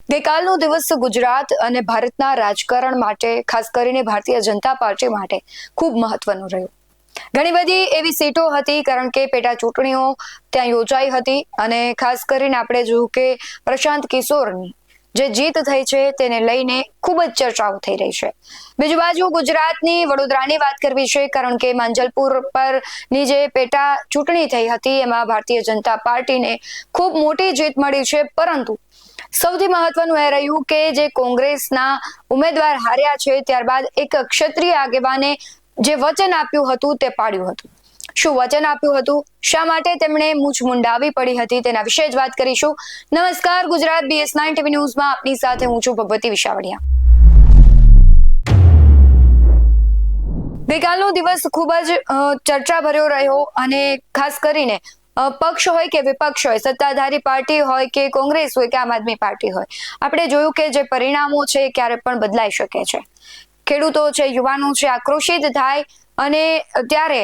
ગઈકાલનો દિવસ ગુજરાત અને ભારતના રાજકારણ માટે, ખાસ કરીને ભારતીય જનતા પાર્ટી માટે ખૂબ મહત્વનો રહ્યો. ઘણી બધી એવી સીટો હતી, કારણ કે પેટા ચૂંટણીઓ ત્યાં યોજાઈ હતી અને ખાસ કરીને આપણે જોયું કે પ્રશાંત કિશોરની જે જીત થઈ છે તેને લઈને ખૂબ જ ચર્ચાઓ થઈ રહી છે. બીજી બાજુ ગુજરાતની વડોદરાની વાત કરવી છે, કારણ કે માંજલપુર પરની જે પેટા ચૂંટણી થઈ હતી એમાં ભારતીય જનતા પાર્ટીને ખૂબ મોટી જીત મળી છે. પરંતુ સૌથી મહત્વનું એ રહ્યું કે જે કોંગ્રેસના ઉમેદવાર હાર્યા છે, ત્યારબાદ એક ક્ષત્રિય આગેવાને જે વચન આપ્યું હતું તે પાડ્યું હતું. શું વચન આપ્યું હતું, શા માટે તેમણે મૂછ મુંડાવી પડી હતી, તેના વિશે જ વાત કરીશું. નમસ્કાર, ગુજરાત BS9 TV ન્યૂઝમાં આપની સાથે હું છું ભગવતી વિશાવડિયા. ગઈકાલનો દિવસ ખૂબ જ ચર્ચા ભર્યો રહ્યો અને ખાસ કરીને પક્ષ હોય કે વિપક્ષ હોય, સત્તાધારી પાર્ટી હોય કે કોંગ્રેસ હોય કે આમ આદમી પાર્ટી હોય, આપણે જોયું કે જે પરિણામો છે ક્યારે પણ બદલાઈ શકે છે. ખેડૂતો છે, યુવાનો છે, આક્રોશિત થાય અને ત્યારે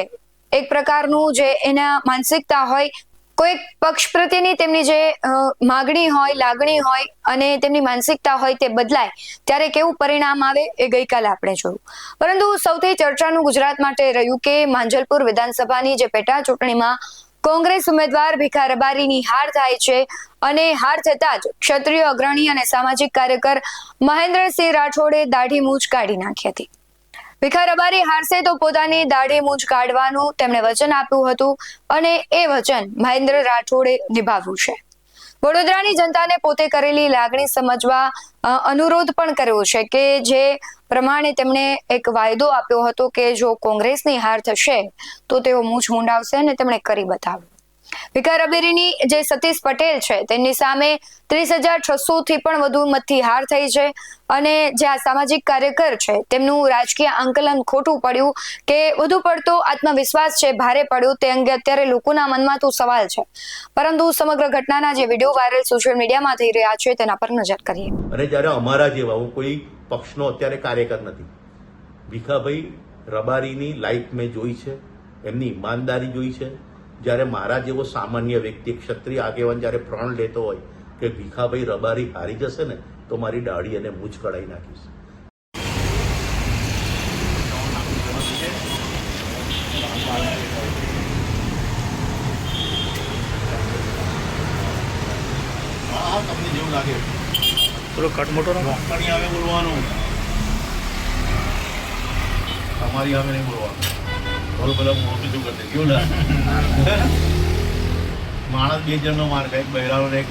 એક પ્રકારનું જે એના માનસિકતા હોય, કોઈ પક્ષ પ્રત્યેની તેમની જે માગણી હોય, લાગણી હોય અને તેમની માનસિકતા હોય તે બદલાય, ત્યારે કેવું પરિણામ આવે એ ગઈકાલે આપણે જોયું. પરંતુ સૌથી ચર્ચાનું ગુજરાત માટે રહ્યું કે માંજલપુર વિધાનસભાની જે પેટા ચૂંટણીમાં કોંગ્રેસ ઉમેદવાર ભીખા રબારીની હાર થાય છે અને હાર થતા જ ક્ષત્રિય અગ્રણી અને સામાજિક કાર્યકર મહેન્દ્રસિંહ રાઠોડે દાઢી મૂછ કાઢી નાખી હતી. ભીખા રબારી હારશે તો પોતાની દાઢી મૂછ કાઢવાનું તેમણે વચન આપ્યું હતું અને એ વચન મહેન્દ્ર રાઠોડે નિભાવ્યું છે. વડોદરાની જનતાને પોતે કરેલી લાગણી સમજવા અનુરોધ પણ કર્યો છે કે જે પ્રમાણે તેમણે એક વાયદો આપ્યો હતો કે જો કોંગ્રેસની હાર થશે તો તેઓ મૂછ મુંડાવશે અને તેમણે કરી બતાવ્યું. ભીખા રબારીની જે સતીશ પટેલ છે તેમની સામે 30,600 થી પણ વધુ મતથી હાર થઈ છે અને જે આ સામાજિક કાર્યકર છે તેમનું રાજકીય આંકલન ખોટું પડ્યું કે વધુ પડતો આત્મવિશ્વાસ છે ભારે પડ્યો, તે અંગે અત્યારે લોકોના મનમાં તો સવાલ છે. પરંતુ સમગ્ર ઘટનાના જે વિડીયો વાયરલ સોશિયલ મીડિયામાં થઈ રહ્યા છે તેના પર નજર કરીએ. અને જ્યારે અમારા જેવા, હું કોઈ પક્ષનો અત્યારે કાર્યકર નથી, ભીખાભાઈ રબારીની લાઈફ મેં જોઈ છે, એમની ઈમાનદારી જોઈ છે. જ્યારે મારા જેવો સામાન્ય વ્યક્તિ, ક્ષત્રિય આગેવાન જ્યારે પ્રણ લેતો હોય કે ભીખાભાઈ રબારી હારી જશે ને તો મારી દાઢી અને મૂછ કઢાઈ નાખીશ. તમને જેવું લાગે થોડો કટ મોટો ડોક્ટરની આવે બોલવાનું, તમારી આવે નહીં બોલવાનું. થોડું પેલા મોટું શું કરી દે, કેવું લાગે? માણસ બે જણનો માર ખાય, એક બહેરાનો ને એક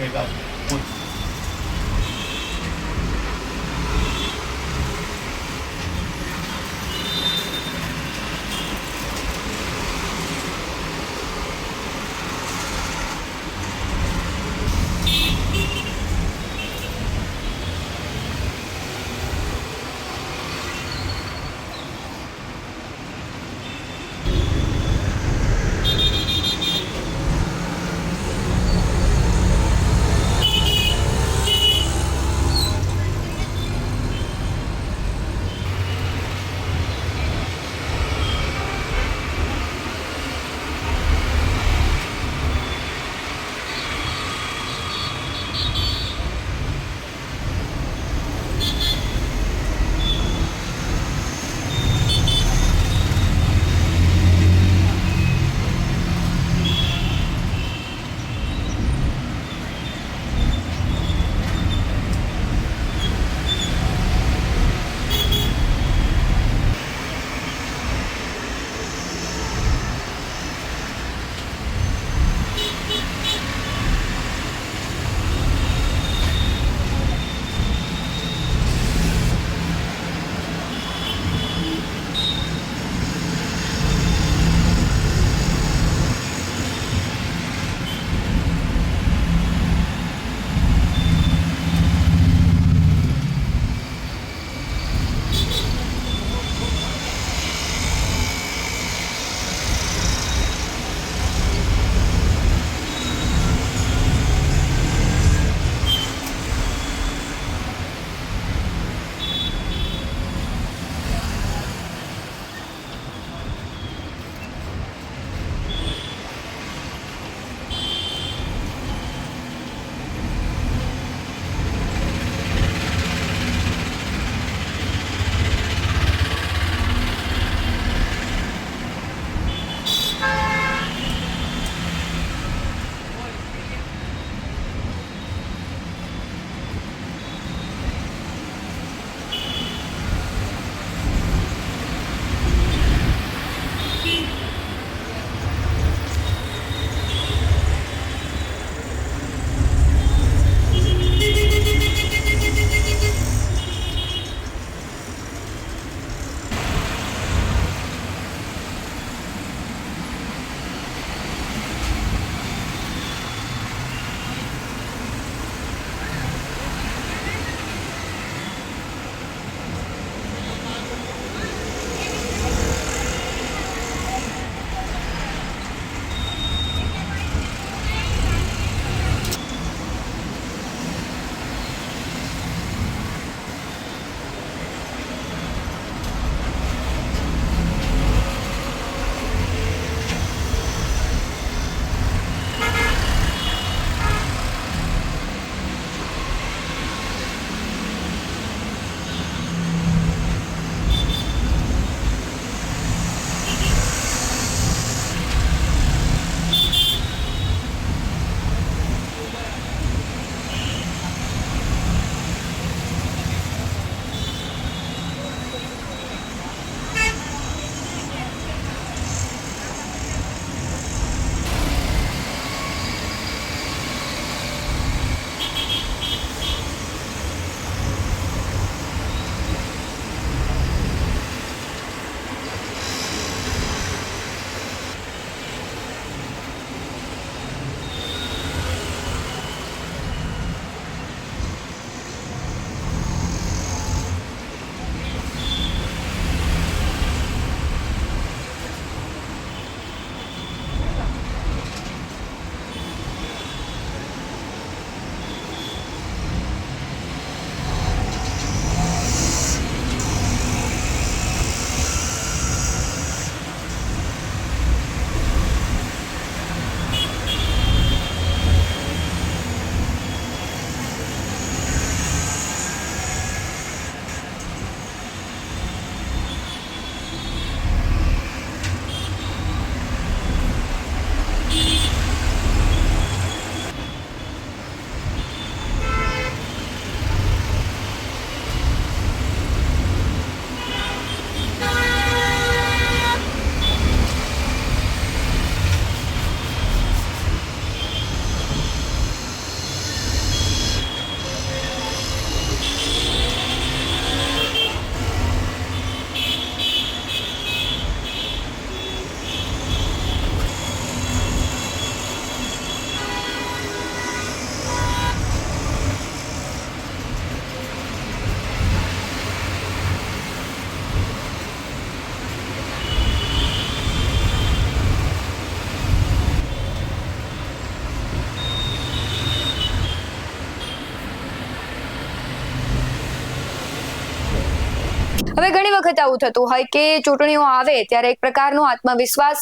હવે ઘણી વખત આવું થતું હોય કે ચૂંટણીઓ આવે ત્યારે એક પ્રકારનો આત્મવિશ્વાસ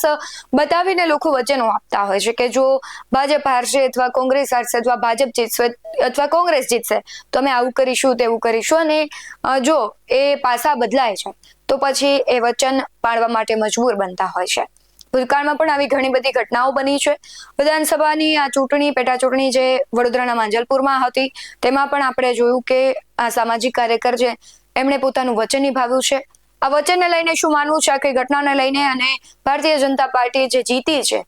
બતાવીને લોકો વચનો આપતા હોય છે કે જો ભાજપ હારશે અથવા કોંગ્રેસ હારશે અથવા ભાજપ જીતશે અથવા કોંગ્રેસ જીતશે તો અમે આવું કરીશું તેવું કરીશું, અને જો એ પાસા બદલાય છે તો પછી એ વચન પાળવા માટે મજબૂર બનતા હોય છે. ભૂતકાળમાં પણ આવી ઘણી બધી ઘટનાઓ બની છે. વિધાનસભાની આ ચૂંટણી, પેટા ચૂંટણી જે વડોદરાના માંજલપુરમાં હતી તેમાં પણ આપણે જોયું કે આ સામાજિક કાર્યકર છે એમણે પોતાનું વચન નિભાવ્યું છે. આ વચનને લઈને શું માનવું છે આખી ઘટનાને લઈને, અને ભારતીય જનતા પાર્ટી જે જીતી છે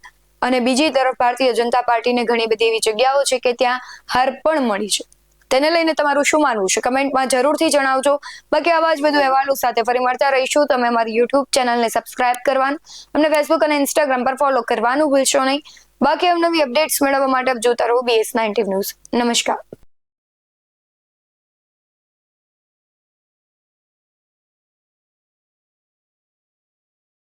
અને બીજી તરફ ભારતીય જનતા પાર્ટીને ઘણી બધી એવી જગ્યાઓ છે કે ત્યાં હાર પણ મળી છે, તેને લઈને તમારું શું માનવું છે કમેન્ટમાં જરૂરથી જણાવજો. બાકી આવા જ વધુ અહેવાલો સાથે ફરી મળતા રહીશું. તમે અમારી યુટ્યુબ ચેનલને સબસ્ક્રાઇબ કરવાનું, અમને ફેસબુક અને ઇન્સ્ટાગ્રામ પર ફોલો કરવાનું ભૂલશો નહીં. બાકી અવનવી અપડેટ્સ મેળવવા માટે આપ જોતા રહો BS19 ન્યૂઝ. નમસ્કાર.